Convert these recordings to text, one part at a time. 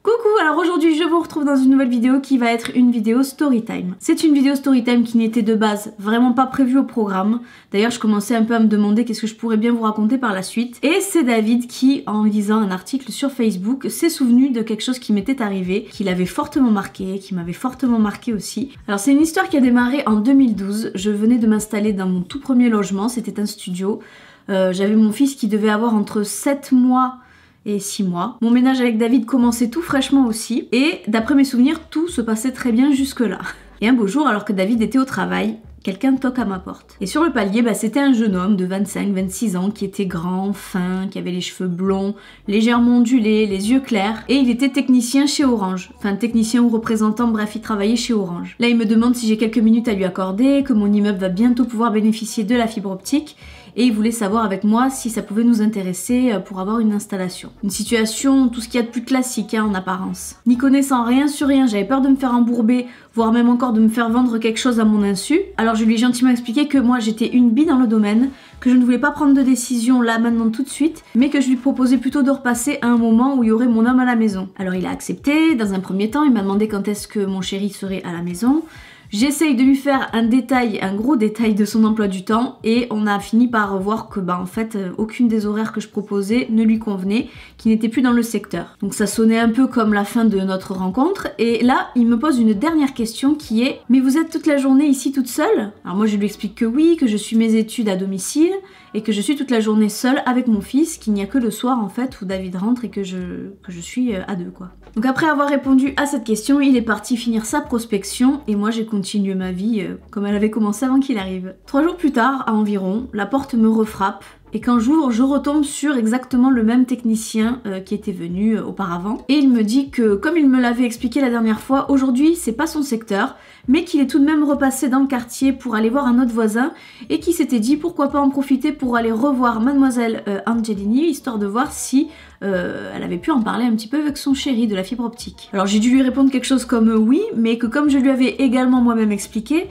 Coucou, alors aujourd'hui je vous retrouve dans une nouvelle vidéo qui va être une vidéo storytime. C'est une vidéo storytime qui n'était de base vraiment pas prévue au programme. D'ailleurs je commençais un peu à me demander qu'est-ce que je pourrais bien vous raconter par la suite. Et c'est David qui, en lisant un article sur Facebook, s'est souvenu de quelque chose qui m'était arrivé, qui l'avait fortement marqué, qui m'avait fortement marqué aussi. Alors c'est une histoire qui a démarré en 2012. Je venais de m'installer dans mon tout premier logement, c'était un studio. J'avais mon fils qui devait avoir entre 7 mois et 6 mois. Mon ménage avec David commençait tout fraîchement aussi, et d'après mes souvenirs, tout se passait très bien jusque là. Et un beau jour, alors que David était au travail, quelqu'un toque à ma porte. Et sur le palier, c'était un jeune homme de 25-26 ans qui était grand, fin, qui avait les cheveux blonds, légèrement ondulés, les yeux clairs, et il était technicien chez Orange. Enfin, technicien ou représentant, bref, il travaillait chez Orange. Là, il me demande si j'ai quelques minutes à lui accorder, que mon immeuble va bientôt pouvoir bénéficier de la fibre optique, et il voulait savoir avec moi si ça pouvait nous intéresser pour avoir une installation. Une situation, tout ce qu'il y a de plus classique en apparence. N'y connaissant rien sur rien, j'avais peur de me faire embourber, voire même encore de me faire vendre quelque chose à mon insu. Alors je lui ai gentiment expliqué que moi j'étais une bille dans le domaine, que je ne voulais pas prendre de décision là maintenant tout de suite, mais que je lui proposais plutôt de repasser à un moment où il y aurait mon homme à la maison. Alors il a accepté, dans un premier temps il m'a demandé quand est-ce que mon chéri serait à la maison. J'essaye de lui faire un gros détail de son emploi du temps, et on a fini par voir que en fait aucune des horaires que je proposais ne lui convenait, qu'il n'était plus dans le secteur. Donc ça sonnait un peu comme la fin de notre rencontre, et là il me pose une dernière question qui est: mais vous êtes toute la journée ici toute seule? Alors moi je lui explique que oui, que je suis mes études à domicile et que je suis toute la journée seule avec mon fils, qu'il n'y a que le soir en fait où David rentre et que je suis à deux quoi. Donc après avoir répondu à cette question, il est parti finir sa prospection et moi j'ai continué ma vie comme elle avait commencé avant qu'il arrive. 3 jours plus tard, à environ, la porte me refrappe. Et quand j'ouvre, je retombe sur exactement le même technicien qui était venu auparavant. Et il me dit que, comme il me l'avait expliqué la dernière fois, aujourd'hui c'est pas son secteur, mais qu'il est tout de même repassé dans le quartier pour aller voir un autre voisin, et qui s'était dit pourquoi pas en profiter pour aller revoir mademoiselle Angelini, histoire de voir si elle avait pu en parler un petit peu avec son chéri de la fibre optique. Alors j'ai dû lui répondre quelque chose comme oui, mais que comme je lui avais également moi-même expliqué,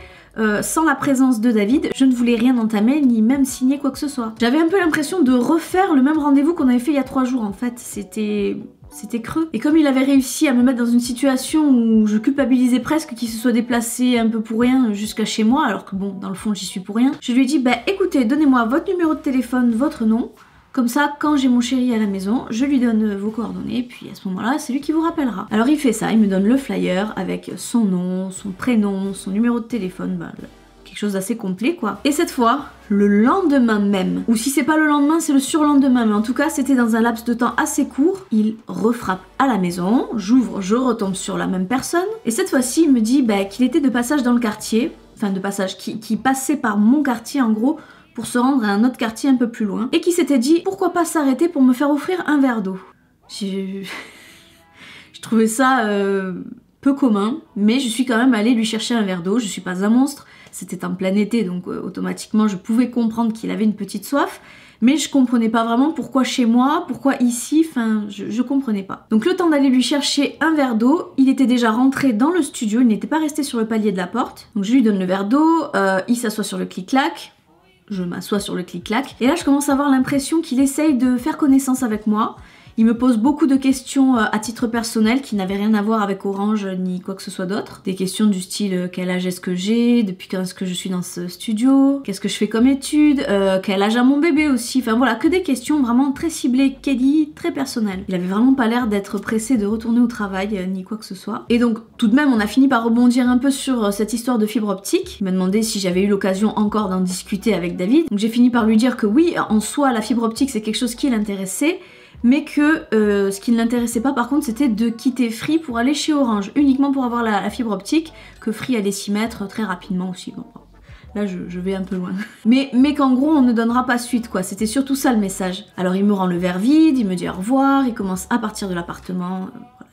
sans la présence de David, je ne voulais rien entamer ni même signer quoi que ce soit. J'avais un peu l'impression de refaire le même rendez-vous qu'on avait fait il y a 3 jours en fait, c'était creux. Et comme il avait réussi à me mettre dans une situation où je culpabilisais presque qu'il se soit déplacé un peu pour rien jusqu'à chez moi, alors que bon, dans le fond j'y suis pour rien, je lui ai dit écoutez, donnez-moi votre numéro de téléphone, votre nom. Comme ça, quand j'ai mon chéri à la maison, je lui donne vos coordonnées, puis à ce moment-là, c'est lui qui vous rappellera. Alors il fait ça, il me donne le flyer avec son nom, son prénom, son numéro de téléphone, quelque chose d'assez complet quoi. Et cette fois, le lendemain même, ou si c'est pas le lendemain, c'est le surlendemain, mais en tout cas c'était dans un laps de temps assez court, il refrappe à la maison, j'ouvre, je retombe sur la même personne, et cette fois-ci il me dit qu'il était de passage dans le quartier, enfin de passage, qui passait par mon quartier en gros, pour se rendre à un autre quartier un peu plus loin, et qui s'était dit pourquoi pas s'arrêter pour me faire offrir un verre d'eau. Je trouvais ça peu commun, mais je suis quand même allée lui chercher un verre d'eau. Je suis pas un monstre, c'était en plein été, donc automatiquement je pouvais comprendre qu'il avait une petite soif, mais je comprenais pas vraiment pourquoi chez moi, pourquoi ici, enfin je comprenais pas. Donc le temps d'aller lui chercher un verre d'eau, il était déjà rentré dans le studio, il n'était pas resté sur le palier de la porte, donc je lui donne le verre d'eau, il s'assoit sur le clic-clac. Je m'assois sur le clic-clac, et là je commence à avoir l'impression qu'il essaye de faire connaissance avec moi. Il me pose beaucoup de questions à titre personnel qui n'avaient rien à voir avec Orange ni quoi que ce soit d'autre. Des questions du style quel âge est-ce que j'ai, depuis quand est-ce que je suis dans ce studio, qu'est-ce que je fais comme études, quel âge a mon bébé aussi, enfin voilà, que des questions vraiment très ciblées, quali, très personnelles. Il avait vraiment pas l'air d'être pressé de retourner au travail ni quoi que ce soit. Et donc tout de même on a fini par rebondir un peu sur cette histoire de fibre optique. Il m'a demandé si j'avais eu l'occasion encore d'en discuter avec David. Donc j'ai fini par lui dire que oui, en soi la fibre optique c'est quelque chose qui l'intéressait, mais que ce qui ne l'intéressait pas par contre c'était de quitter Free pour aller chez Orange, uniquement pour avoir la fibre optique, que Free allait s'y mettre très rapidement aussi. Bon, là je vais un peu loin. Mais qu'en gros on ne donnera pas suite quoi, c'était surtout ça le message. Alors il me rend le verre vide, il me dit au revoir, il commence à partir de l'appartement,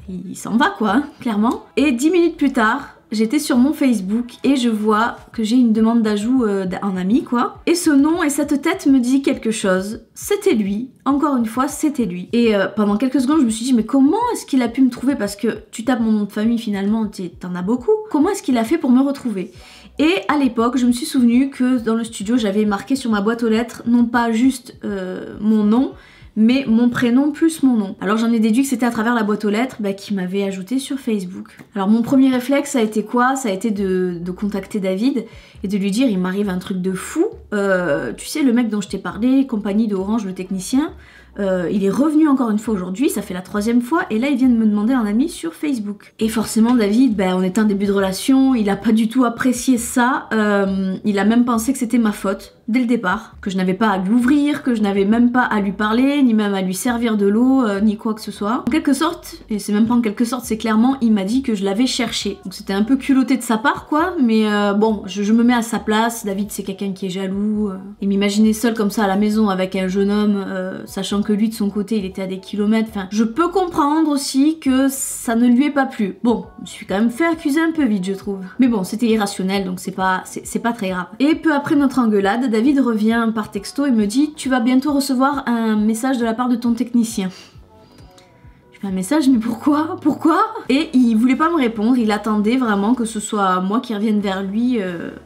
il s'en va quoi, clairement. Et 10 minutes plus tard, j'étais sur mon Facebook et je vois que j'ai une demande d'ajout en ami quoi. Et ce nom et cette tête me dit quelque chose. C'était lui, encore une fois c'était lui. Et pendant quelques secondes je me suis dit mais comment est-ce qu'il a pu me trouver, parce que tu tapes mon nom de famille finalement, t'en as beaucoup. Comment est-ce qu'il a fait pour me retrouver? Et à l'époque je me suis souvenu que dans le studio j'avais marqué sur ma boîte aux lettres non pas juste mon nom, mais mon prénom plus mon nom. Alors j'en ai déduit que c'était à travers la boîte aux lettres qui m'avait ajouté sur Facebook. Alors mon premier réflexe ça a été quoi? Ça a été de contacter David et de lui dire il m'arrive un truc de fou, tu sais le mec dont je t'ai parlé, compagnie de Orange le technicien, il est revenu encore une fois aujourd'hui, ça fait la 3e fois, et là il vient de me demander un ami sur Facebook. Et forcément David, on était en début de relation, il a pas du tout apprécié ça, il a même pensé que c'était ma faute, dès le départ, que je n'avais pas à l'ouvrir, que je n'avais même pas à lui parler, ni même à lui servir de l'eau, ni quoi que ce soit. En quelque sorte, et c'est même pas en quelque sorte, c'est clairement, il m'a dit que je l'avais cherché. Donc c'était un peu culotté de sa part quoi, mais bon, je me mets à sa place, David c'est quelqu'un qui est jaloux, et m'imaginer seule comme ça à la maison avec un jeune homme, sachant que lui de son côté il était à des kilomètres, enfin je peux comprendre aussi que ça ne lui est pas plu. Bon, je me suis quand même fait accuser un peu vite je trouve. Mais bon, c'était irrationnel donc c'est pas très grave. Et peu après notre engueulade, David revient par texto et me dit tu vas bientôt recevoir un message de la part de ton technicien. Je fais un message mais pourquoi? Et il voulait pas me répondre, il attendait vraiment que ce soit moi qui revienne vers lui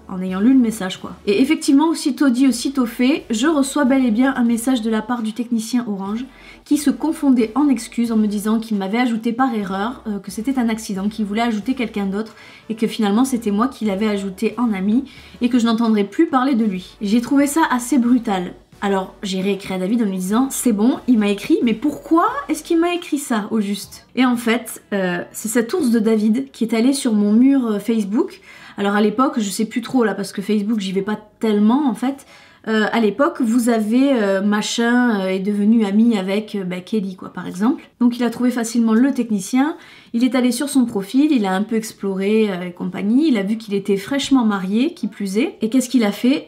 en ayant lu le message quoi. Et effectivement aussitôt dit aussitôt fait, je reçois bel et bien un message de la part du technicien Orange qui se confondait en excuses en me disant qu'il m'avait ajouté par erreur, que c'était un accident, qu'il voulait ajouter quelqu'un d'autre et que finalement c'était moi qui l'avais ajouté en ami et que je n'entendrais plus parler de lui. J'ai trouvé ça assez brutal. Alors j'ai réécrit à David en lui disant c'est bon, il m'a écrit, mais pourquoi est-ce qu'il m'a écrit ça au juste? Et en fait, c'est cet ours de David qui est allé sur mon mur Facebook. Alors à l'époque, je sais plus trop là parce que Facebook j'y vais pas tellement en fait. À l'époque, vous avez machin est devenu ami avec Kelly quoi par exemple. Donc il a trouvé facilement le technicien, il est allé sur son profil, il a un peu exploré et compagnie, il a vu qu'il était fraîchement marié, qui plus est, et qu'est-ce qu'il a fait?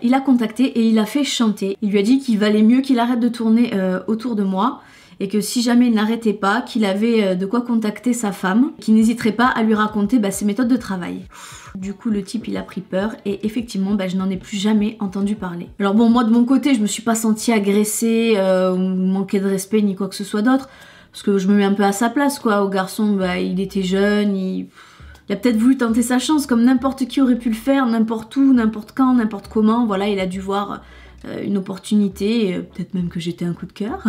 Il a contacté et il a fait chanter. Il lui a dit qu'il valait mieux qu'il arrête de tourner autour de moi, et que si jamais il n'arrêtait pas, qu'il avait de quoi contacter sa femme, qu'il n'hésiterait pas à lui raconter ses méthodes de travail. Du coup le type il a pris peur et effectivement je n'en ai plus jamais entendu parler. Alors bon moi de mon côté je me suis pas sentie agressée ou manquer de respect ni quoi que ce soit d'autre, parce que je me mets un peu à sa place quoi, au garçon il était jeune, il a peut-être voulu tenter sa chance comme n'importe qui aurait pu le faire, n'importe où, n'importe quand, n'importe comment, voilà il a dû voir une opportunité, peut-être même que j'étais un coup de cœur.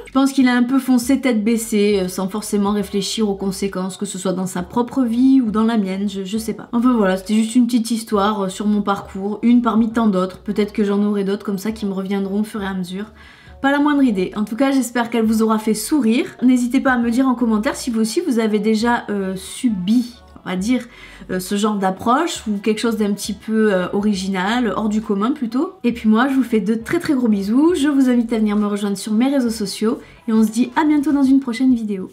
Je pense qu'il a un peu foncé tête baissée, sans forcément réfléchir aux conséquences, que ce soit dans sa propre vie ou dans la mienne, je sais pas. Enfin voilà, c'était juste une petite histoire sur mon parcours, une parmi tant d'autres, peut-être que j'en aurai d'autres comme ça qui me reviendront au fur et à mesure. Pas la moindre idée. En tout cas, j'espère qu'elle vous aura fait sourire. N'hésitez pas à me dire en commentaire si vous aussi vous avez déjà subi, on va dire, ce genre d'approche ou quelque chose d'un petit peu original, hors du commun plutôt. Et puis moi je vous fais de très très gros bisous, je vous invite à venir me rejoindre sur mes réseaux sociaux et on se dit à bientôt dans une prochaine vidéo.